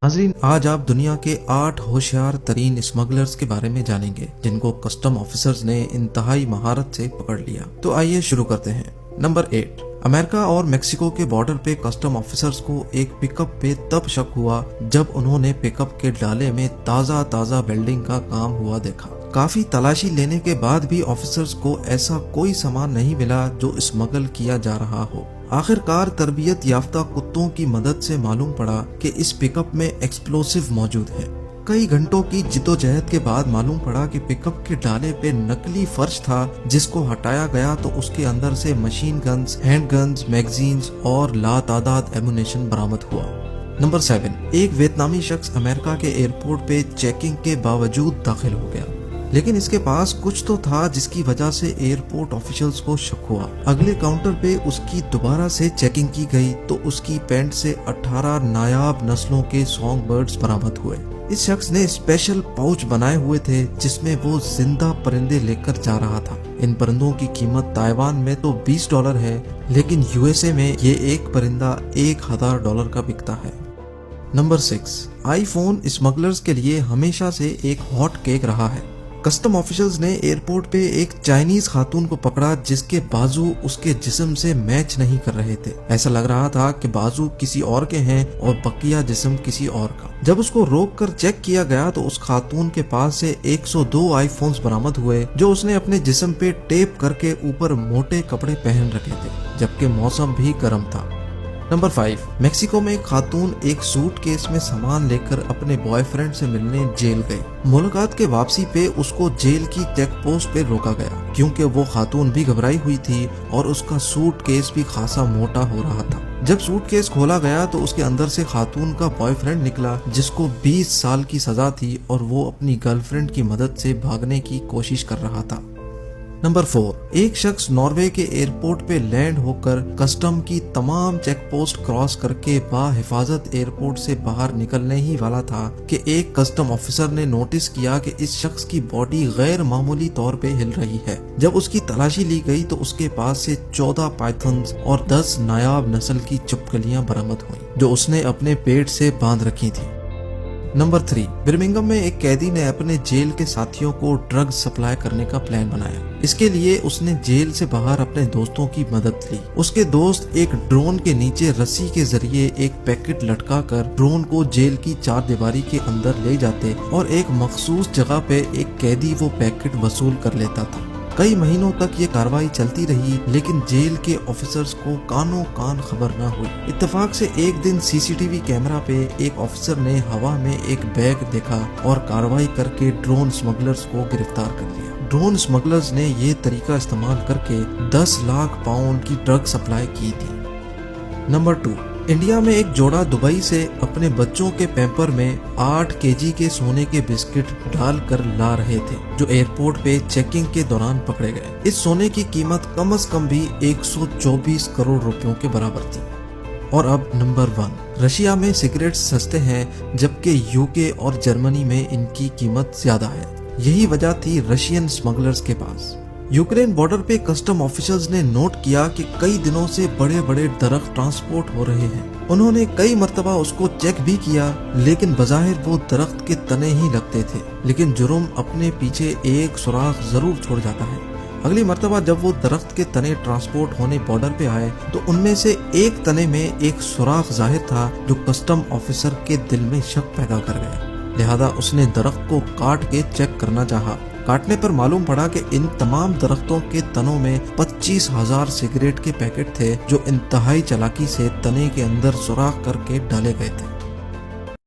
नाज़रीन, आज आप दुनिया के 8 होशियार तरीन स्मगलर्स के बारे में जानेंगे जिनको कस्टम ऑफिसर्स ने इंतहाई महारत से पकड़ लिया। तो आइए शुरू करते हैं। नंबर 8, अमेरिका और मेक्सिको के बॉर्डर पे कस्टम ऑफिसर्स को एक पिकअप पे तब शक हुआ जब उन्होंने पिकअप के डाले में ताज़ा वेल्डिंग का काम हुआ देखा। काफी तलाशी लेने के बाद भी ऑफिसर्स को ऐसा कोई सामान नहीं मिला जो स्मगल किया जा रहा हो। आखिरकार तरबियत याफ्ता कुत्तों की मदद से मालूम पड़ा कि इस पिकअप में एक्सप्लोसिव मौजूद है। कई घंटों की जिद्दोजहद के बाद मालूम पड़ा कि पिकअप के डाले पे नकली फर्श था, जिसको हटाया गया तो उसके अंदर से machine guns, hand guns, magazines और लातादाद एमुनेशन बरामद हुआ। नंबर 7, एक वियतनामी शख्स अमेरिका के एयरपोर्ट पे चेकिंग के बावजूद दाखिल हो गया, लेकिन इसके पास कुछ तो था जिसकी वजह से एयरपोर्ट ऑफिशियल्स को शक हुआ। अगले काउंटर पे उसकी दोबारा से चेकिंग की गई तो उसकी पैंट से 18 नायाब नस्लों के सॉन्ग बर्ड्स बरामद हुए। इस शख्स ने स्पेशल पाउच बनाए हुए थे जिसमें वो जिंदा परिंदे लेकर जा रहा था। इन परिंदों की कीमत ताइवान में तो $20 है, लेकिन यूएसए में ये एक परिंदा $1000 का बिकता है। नंबर 6, आईफोन स्मगलर्स के लिए हमेशा से एक हॉट केक रहा है। कस्टम ऑफिशियल्स ने एयरपोर्ट पे एक चाइनीज खातून को पकड़ा जिसके बाजू उसके जिस्म से मैच नहीं कर रहे थे। ऐसा लग रहा था कि बाजू किसी और के हैं और बकिया जिस्म किसी और का। जब उसको रोक कर चेक किया गया तो उस खातून के पास से 102 आईफोन्स बरामद हुए जो उसने अपने जिस्म पे टेप करके ऊपर मोटे कपड़े पहन रखे थे, जबकि मौसम भी गर्म था। नंबर 5, मेक्सिको में एक खातून एक सूटकेस में सामान लेकर अपने बॉयफ्रेंड से मिलने जेल गई। मुलाकात के वापसी पे उसको जेल की चेक पोस्ट पे रोका गया क्योंकि वो खातून भी घबराई हुई थी और उसका सूटकेस भी खासा मोटा हो रहा था। जब सूटकेस खोला गया तो उसके अंदर से खातून का बॉयफ्रेंड निकला जिसको 20 साल की सजा थी और वो अपनी गर्लफ्रेंड की मदद से भागने की कोशिश कर रहा था। नंबर 4, एक शख्स नॉर्वे के एयरपोर्ट पे लैंड होकर कस्टम की तमाम चेक पोस्ट क्रॉस करके बाहिफाजत एयरपोर्ट से बाहर निकलने ही वाला था कि एक कस्टम ऑफिसर ने नोटिस किया कि इस शख्स की बॉडी गैर मामूली तौर पे हिल रही है। जब उसकी तलाशी ली गई तो उसके पास से 14 पाइथन्स और 10 नायाब नस्ल की छिपकलियां बरामद हुई जो उसने अपने पेट से बांध रखी थी। नंबर 3, बर्मिंघम में एक कैदी ने अपने जेल के साथियों को ड्रग्स सप्लाई करने का प्लान बनाया। इसके लिए उसने जेल से बाहर अपने दोस्तों की मदद ली। उसके दोस्त एक ड्रोन के नीचे रस्सी के जरिए एक पैकेट लटकाकर ड्रोन को जेल की चारदीवारी के अंदर ले जाते और एक मखसूस जगह पे एक कैदी वो पैकेट वसूल कर लेता था। कई महीनों तक ये कार्रवाई चलती रही, लेकिन जेल के ऑफिसर्स को कानों कान खबर न हुई। इत्तेफाक से एक दिन सीसीटीवी कैमरा पे एक ऑफिसर ने हवा में एक बैग देखा और कार्रवाई करके ड्रोन स्मगलर्स को गिरफ्तार कर लिया। ड्रोन स्मगलर्स ने ये तरीका इस्तेमाल करके 10 लाख पाउंड की ड्रग सप्लाई की थी। नंबर 2, इंडिया में एक जोड़ा दुबई से अपने बच्चों के पैम्पर में 8 केजी के सोने के बिस्किट डाल कर ला रहे थे जो एयरपोर्ट पे चेकिंग के दौरान पकड़े गए। इस सोने की कीमत कम से कम भी 124 करोड़ रुपयों के बराबर थी। और अब नंबर 1, रशिया में सिगरेट सस्ते हैं जबकि यूके और जर्मनी में इनकी कीमत ज्यादा है। यही वजह थी रशियन स्मगलर्स के पास। यूक्रेन बॉर्डर पे कस्टम ऑफिसर्स ने नोट किया कि कई दिनों से बड़े बड़े दरख्त ट्रांसपोर्ट हो रहे हैं। उन्होंने कई मर्तबा उसको चेक भी किया, लेकिन बज़ाहिर वो दरख्त के तने ही लगते थे, लेकिन जुर्म अपने पीछे एक सुराख जरूर छोड़ जाता है। अगली मर्तबा जब वो दरख्त के तने ट्रांसपोर्ट होने बॉर्डर पे आए तो उनमें से एक तने में एक सुराख जाहिर था जो कस्टम ऑफिसर के दिल में शक पैदा कर गया। लिहाजा उसने दरख्त को काट के चेक करना चाहा। काटने पर मालूम पड़ा कि इन तमाम दरख्तों के तनों में 25,000 सिगरेट के पैकेट थे जो इंतहाई चालाकी से तने के अंदर सुराख करके डाले गए थे।